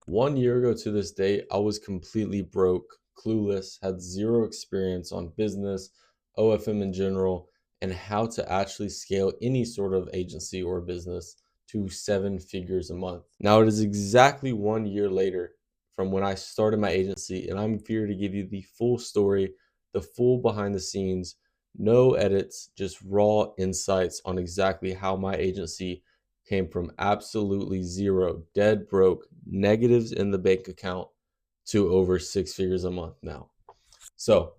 1 year ago to this day, I was completely broke, clueless, had zero experience on business, OFM in general, and how to actually scale any sort of agency or business to 7 figures a month. Now, it is exactly 1 year later from when I started my agency, and I'm here to give you the full story, the full behind the scenes, no edits, just raw insights on exactly how my agency came from absolutely zero, dead broke, negatives in the bank account to over 6 figures a month now. So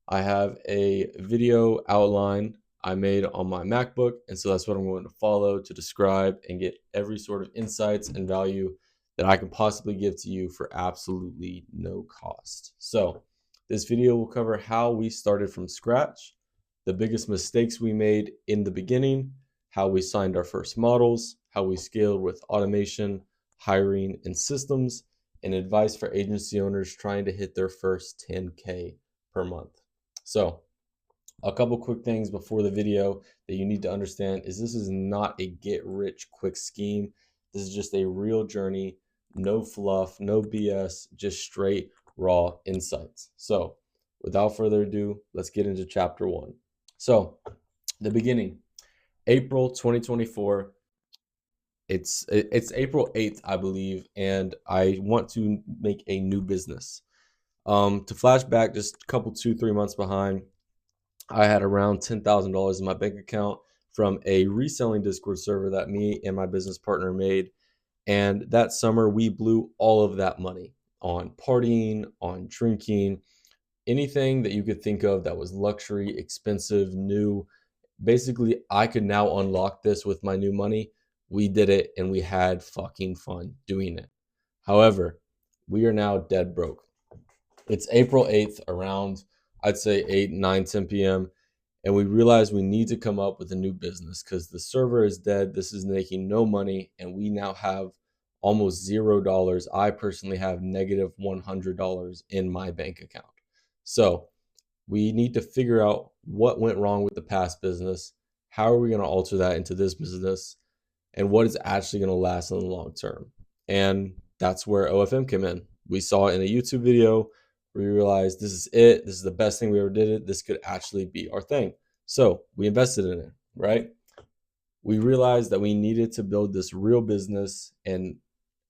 I have a video outline I made on my MacBook. And so that's what I'm going to follow to describe and get every sort of insights and value that I can possibly give to you for absolutely no cost. So this video will cover how we started from scratch, the biggest mistakes we made in the beginning, how we signed our first models, how we scaled with automation, hiring, and systems, and advice for agency owners trying to hit their first 10K per month. So a couple quick things before the video that you need to understand is this is not a get rich quick scheme. This is just a real journey, no fluff, no BS, just straight raw insights. So without further ado, let's get into chapter 1. So the beginning, April 2024. It's April 8th, I believe, and I want to make a new business. To flash back just a couple, 2, 3 months behind, I had around $10,000 in my bank account from a reselling Discord server that me and my business partner made. And that summer, we blew all of that money on partying, on drinking, anything that you could think of that was luxury, expensive, new. Basically, I could now unlock this with my new money. We did it and we had fucking fun doing it. However, we are now dead broke. It's April 8th around, I'd say 8, 9, 10 p.m. And we realized we need to come up with a new business because the server is dead. This is making no money. And we now have almost $0. I personally have negative $100 in my bank account. So we need to figure out what went wrong with the past business. How are we going to alter that into this business? And what is actually going to last in the long term? And that's where OFM came in. We saw it in a YouTube video. We realized this is it. This is the best thing we ever did. It. This could actually be our thing. So we invested in it, right? We realized that we needed to build this real business and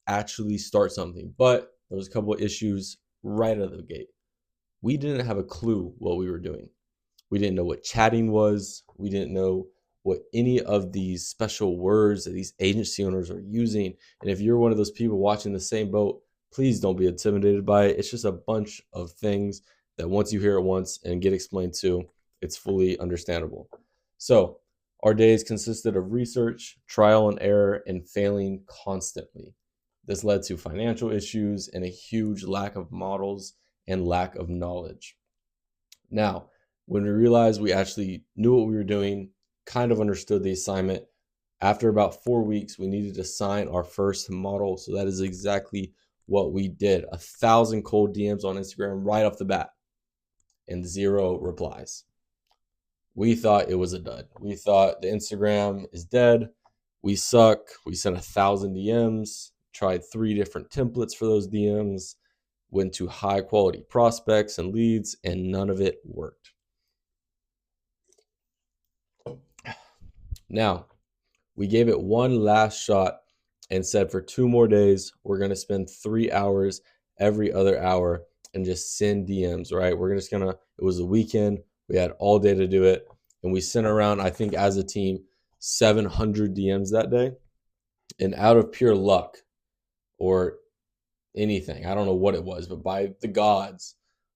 actually start something. But there was a couple of issues right out of the gate. We didn't have a clue what we were doing. We didn't know what chatting was. We didn't know what any of these special words that these agency owners are using. And if you're one of those people watching the same boat, please don't be intimidated by it. It's just a bunch of things that once you hear it once and get explained to, it's fully understandable. So our days consisted of research, trial and error, and failing constantly. This led to financial issues and a huge lack of models and lack of knowledge. Now, when we realized we actually knew what we were doing, kind of understood the assignment, after about 4 weeks, we needed to sign our first model. So that is exactly what we did. 1,000 cold DMs on Instagram right off the bat and 0 replies. We thought it was a dud. We thought the Instagram is dead. We suck. We sent 1,000 DMs, tried 3 different templates for those DMs, went to high quality prospects and leads, and none of it worked. Now, we gave it one last shot and said for 2 more days, we're going to spend 3 hours every other hour and just send DMs, right? We're just going to, it was a weekend. We had all day to do it. And we sent around, I think as a team, 700 DMs that day. And out of pure luck or anything, I don't know what it was, but by the gods,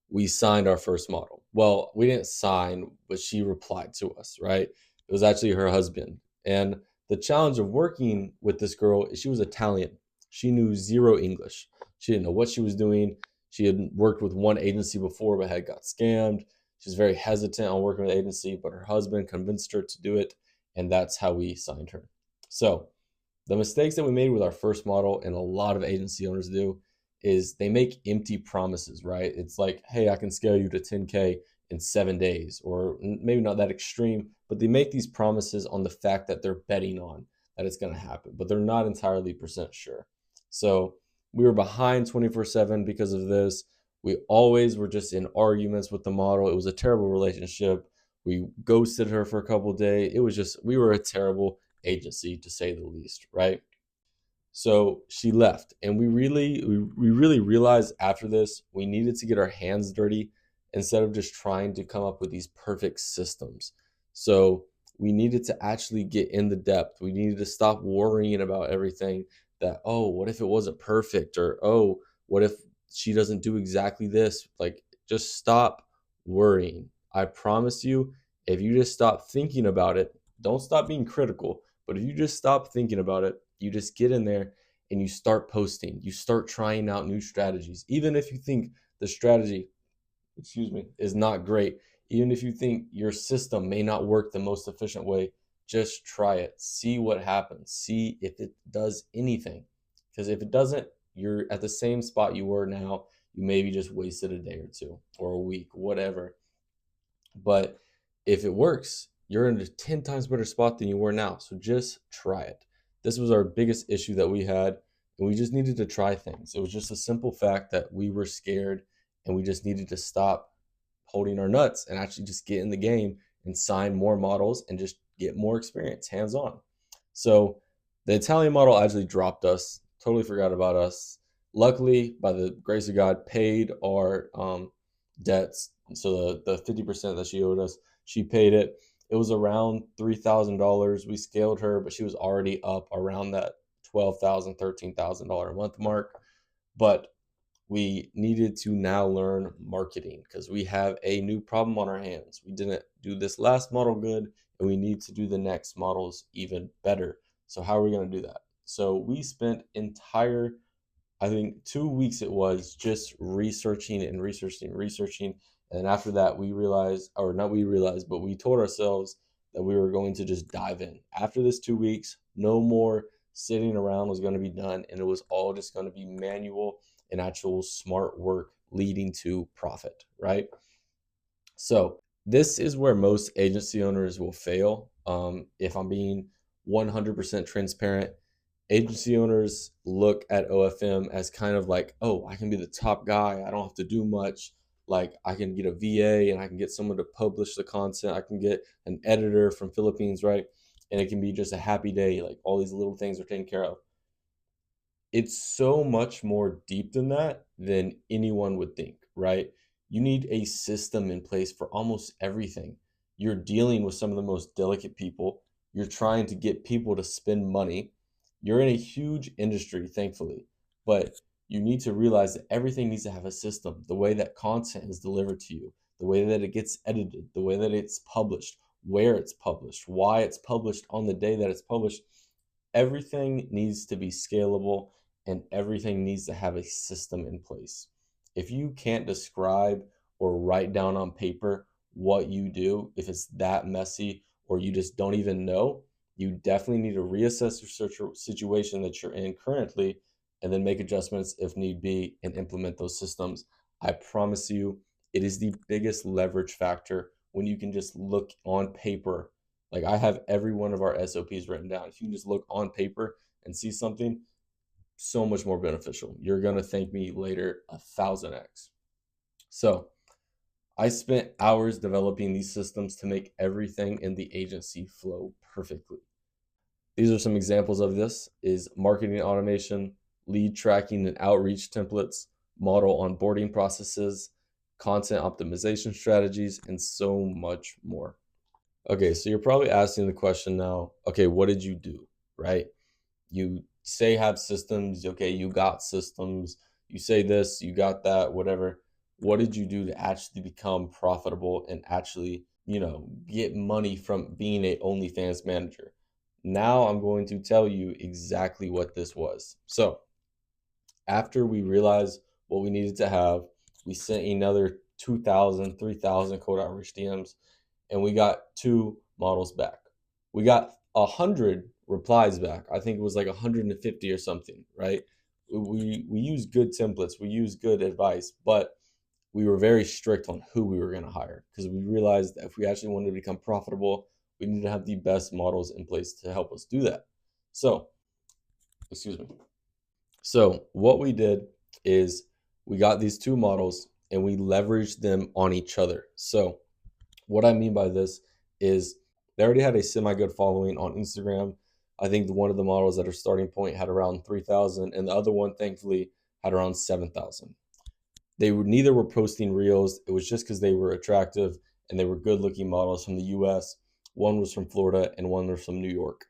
we signed our first model. Well, we didn't sign, but she replied to us, right? It was actually her husband. And the challenge of working with this girl is she was Italian. She knew 0 English. She didn't know what she was doing. She had worked with one agency before, but had got scammed. She's very hesitant on working with an agency, but her husband convinced her to do it. And that's how we signed her. So the mistakes that we made with our first model, and a lot of agency owners do, is they make empty promises, right? It's like, hey, I can scale you to 10K in 7 days, or maybe not that extreme, but they make these promises on the fact that they're betting on that it's going to happen, but they're not entirely % sure. So We were behind 24/7 because of this. We always were just in arguments with the model. It was a terrible relationship. We ghosted her for a couple of days. It was just, we were a terrible agency to say the least, right? So she left, and we really realized after this we needed to get our hands dirty instead of just trying to come up with these perfect systems. So we needed to actually get in the depth. We needed to stop worrying about everything that, oh, what if it wasn't perfect, or oh, what if she doesn't do exactly this? Like, just stop worrying. I promise you, if you just stop thinking about it, don't stop being critical, but if you just stop thinking about it, you just get in there and you start posting. You start trying out new strategies. Even if you think the strategy, is not great, even if you think your system may not work the most efficient way, just try it. See what happens. See if it does anything. Because if it doesn't, you're at the same spot you were now. You maybe just wasted a day or two or a week, whatever. But if it works, you're in a 10 times better spot than you were now. So just try it. This was our biggest issue that we had, and we just needed to try things. It was just a simple fact that we were scared, and we just needed to stop holding our nuts and actually just get in the game and sign more models and just get more experience hands on. So the Italian model actually dropped us, totally forgot about us. Luckily, by the grace of God, paid our debts. So the 50% that she owed us, she paid it. It was around $3,000. We scaled her, but she was already up around that $12,000, $13,000 a month mark. But we needed to now learn marketing because we have a new problem on our hands. We didn't do this last model good, and we need to do the next models even better. So how are we going to do that? So we spent entire, I think, 2 weeks it was, just researching and researching. And after that, we realized, or not we realized, but we told ourselves that we were going to just dive in. After this 2 weeks, no more sitting around was going to be done. And it was all just going to be manual and actual smart work leading to profit, right? So this is where most agency owners will fail. If I'm being 100% transparent, agency owners look at OFM as kind of like, oh, I can be the top guy. I don't have to do much. Like, I can get a VA and I can get someone to publish the content. I can get an editor from Philippines, right? And it can be just a happy day. Like, all these little things are taken care of. It's so much more deep than that than anyone would think, right? You need a system in place for almost everything. You're dealing with some of the most delicate people. You're trying to get people to spend money. You're in a huge industry, thankfully, but you need to realize that everything needs to have a system. The way that content is delivered to you, the way that it gets edited, the way that it's published, where it's published, why it's published on the day that it's published. Everything needs to be scalable, and everything needs to have a system in place. If you can't describe or write down on paper what you do, if it's that messy or you just don't even know, you definitely need to reassess your situation that you're in currently and then make adjustments if need be and implement those systems. I promise you, it is the biggest leverage factor when you can just look on paper. Like, I have every one of our SOPs written down. If you can just look on paper and see something, so much more beneficial. You're going to thank me later 1000x. So I spent hours developing these systems to make everything in the agency flow perfectly. These are some examples of this: is marketing automation, lead tracking and outreach templates, model onboarding processes, content optimization strategies, and so much more. Okay, so you're probably asking the question now, okay, what did you do, right? You say have systems, okay, you got systems, you say this, you got that, whatever. What did you do to actually become profitable and actually, get money from being a OnlyFans manager? Now I'm going to tell you exactly what this was. So after we realized what we needed to have, we sent another 2,000, 3,000 code outreach DMs, and we got 2 models back. We got 100 replies back. I think it was like 150 or something, right? We use good templates, we use good advice, but we were very strict on who we were going to hire because we realized that if we actually wanted to become profitable, we need to have the best models in place to help us do that. So, excuse me. So what we did is we got these two models and we leveraged them on each other. So what I mean by this is they already had a semi good following on Instagram. I think one of the models at our starting point had around 3,000, and the other one, thankfully, had around 7,000. Neither were posting reels. It was just because they were attractive and they were good looking models from the US. One was from Florida and one was from New York.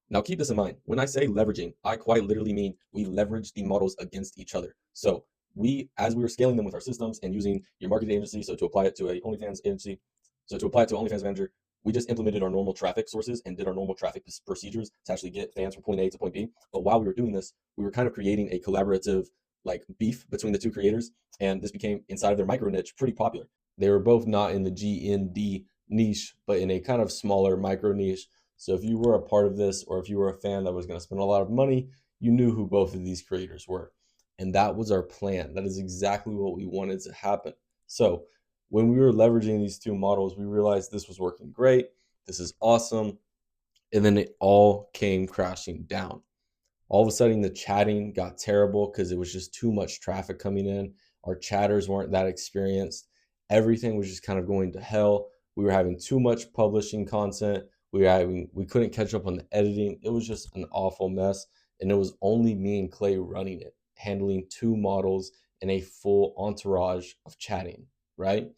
Now, keep this in mind. When I say leveraging, I quite literally mean we leverage the models against each other. So as we were scaling them with our systems and using your marketing agency, so to apply it to a OnlyFans agency, so to apply it to OnlyFans manager, we just implemented our normal traffic sources and did our normal traffic procedures to actually get fans from point A to point B. But while we were doing this, we were kind of creating a collaborative like beef between the two creators, and this became inside of their micro niche pretty popular. They were both not in the GND niche, but in a kind of smaller micro niche. So if you were a part of this, or if you were a fan that was going to spend a lot of money, you knew who both of these creators were. And that was our plan. That is exactly what we wanted to happen. So when we were leveraging these two models, we realized this was working great. This is awesome. And then it all came crashing down. All of a sudden, the chatting got terrible because it was just too much traffic coming in. Our chatters weren't that experienced. Everything was just kind of going to hell. We were having too much publishing content. We couldn't catch up on the editing. It was just an awful mess. And it was only me and Clay running it, handling two models and a full entourage of chatting, right?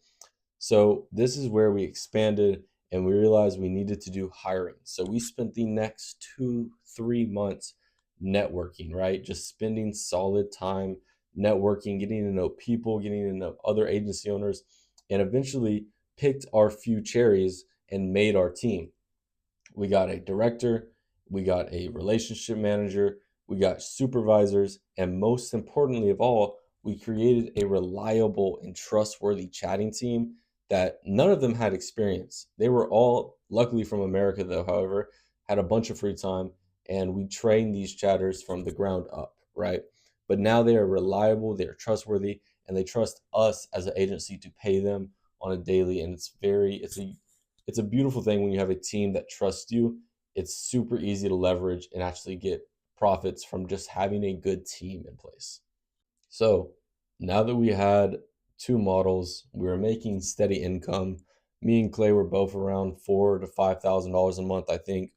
So this is where we expanded and we realized we needed to do hiring. So we spent the next 2-3 months networking, right? Just spending solid time networking, getting to know people, getting to know other agency owners, and eventually picked our few cherries and made our team. We got a director, we got a relationship manager, we got supervisors, and most importantly of all, we created a reliable and trustworthy chatting team that none of them had experience. They were all, luckily from America though, however, had a bunch of free time, and we trained these chatters from the ground up, right? But now they are reliable, they are trustworthy, and they trust us as an agency to pay them on a daily. And it's a beautiful thing when you have a team that trusts you. It's super easy to leverage and actually get profits from just having a good team in place. So now that we had two models, we were making steady income. Me and Clay were both around $4,000 to $5,000 a month, I think.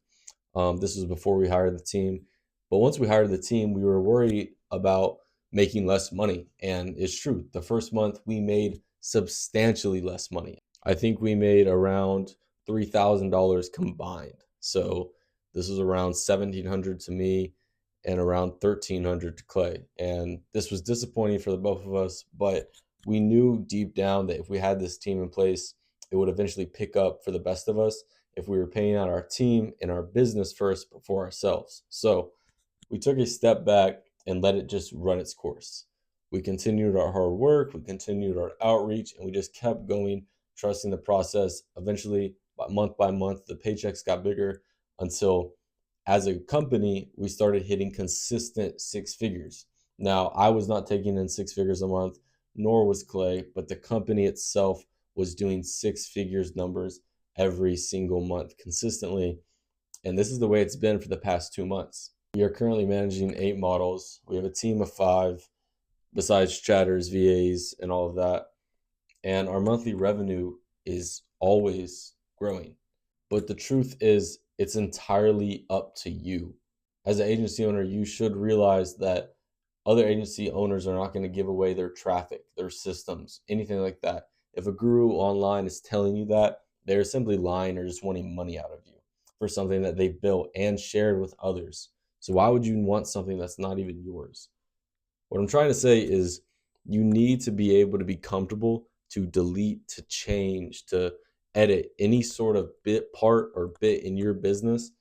This was before we hired the team. But once we hired the team, we were worried about making less money. And it's true. The first month we made substantially less money. I think we made around $3,000 combined. So this was around 1,700 to me and around 1,300 to Clay. And this was disappointing for the both of us, but we knew deep down that if we had this team in place, it would eventually pick up for the best of us if we were paying out our team and our business first before ourselves. So we took a step back and let it just run its course. We continued our hard work, we continued our outreach, and we just kept going, trusting the process. Eventually, by month, the paychecks got bigger until, as a company, we started hitting consistent six figures. Now, I was not taking in six figures a month, nor was Clay, but the company itself was doing six figures numbers every single month consistently. And this is the way it's been for the past 2 months. We are currently managing 8 models. We have a team of 5, besides chatters, VAs, and all of that. And our monthly revenue is always growing. But the truth is, it's entirely up to you. As an agency owner, you should realize that other agency owners are not going to give away their traffic, their systems, anything like that. If a guru online is telling you that, they're simply lying or just wanting money out of you for something that they've built and shared with others. So why would you want something that's not even yours? What I'm trying to say is you need to be able to be comfortable to delete, to change, to edit any sort of part or bit in your business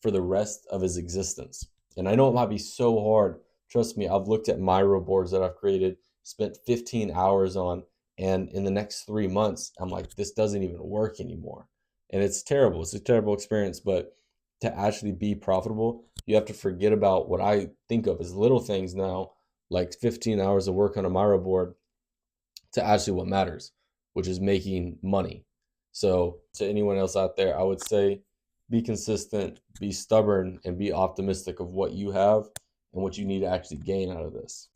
for the rest of his existence. And I know it might be so hard. Trust me, I've looked at Miro boards that I've created, spent 15 hours on, and in the next 3 months, I'm like, this doesn't even work anymore. And it's terrible. It's a terrible experience. But to actually be profitable, you have to forget about what I think of as little things now, like 15 hours of work on a Miro board, to actually what matters, which is making money. So, to anyone else out there, I would say be consistent, be stubborn, and be optimistic of what you have, and what you need to actually gain out of this.